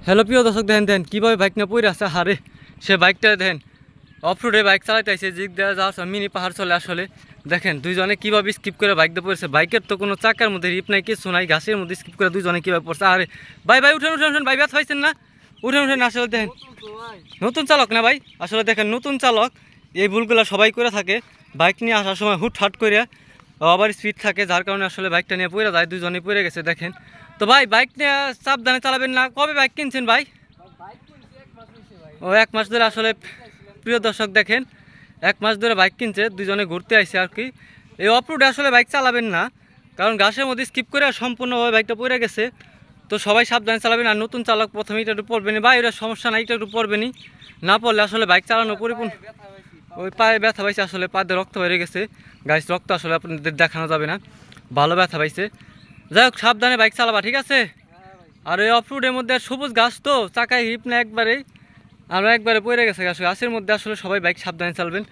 Hello প্রিয় দর্শক, দেখেন দেখেন কীভাবে বাইক না পড়ে আছে। হারে সে বাইকটা দেখেন অফ রোডে বাইক চালাতে আসে, জিগ দেওয়া যাওয়া মিনি পাহাড় চলে আসলে দেখেন দুইজনে কীভাবে স্কিপ করে বাইক দিয়ে পড়েছে। বাইকের তো কোনো চাকার মধ্যে রিপ নাই, কিছু নাই, ঘাসের মধ্যে স্কিপ করে দুইজনে কীভাবে পড়ছে। আরে ভাই ভাই উঠেন উঠেন উঠেন ভাই, ব্যথা পাইছেন না? উঠেন উঠেন। আসলে দেখেন নতুন চালক না ভাই, আসলে দেখেন নতুন চালক এই ভুলগুলো সবাই করে থাকে। বাইক নিয়ে আসার সময় হুট হাট করে আবার স্পিড থাকে, যার কারণে আসলে বাইকটা নিয়ে পড়ে যায়, দুজনেই পড়ে গেছে দেখেন। তো ভাই বাইক নিয়ে সাবধানে চালাবেন না। কবে বাইক কিনছেন ভাই? ও 1 মাস ধরে আসলে প্রিয় দর্শক দেখেন 1 মাস ধরে বাইক কিনছে, দুজনে ঘুরতে আইছে আর কি। এই অফ রোডে আসলে বাইক চালাবেন না, কারণ ঘাসের মধ্যে স্কিপ করে সম্পূর্ণভাবে বাইকটা পড়ে গেছে। তো সবাই সাবধানে চালাবেন। আর নতুন চালক প্রথমে এটা একটু পড়বেনি বা এটা সমস্যা নাই, এটা একটু পড়বেনি, না পড়লে আসলে বাইক চালানো পরিপূর্ণ। ওই পায়ে ব্যথা পাইছে, আসলে পায়ে রক্ত হয়ে গেছে, গাছ রক্ত আসলে আপনাদের দেখানো যাবে না, ভালো ব্যথা পাইছে। যাই হোক সাবধানে বাইক চালাবা, ঠিক আছে? আর ওই অফ রোডের মধ্যে সবুজ ঘাস তো চাকায় হিপ না একবারেই, আমরা একবারে পড়ে গেছে গাছের মধ্যে। আসলে সবাই বাইক সাবধানে চালাবেন।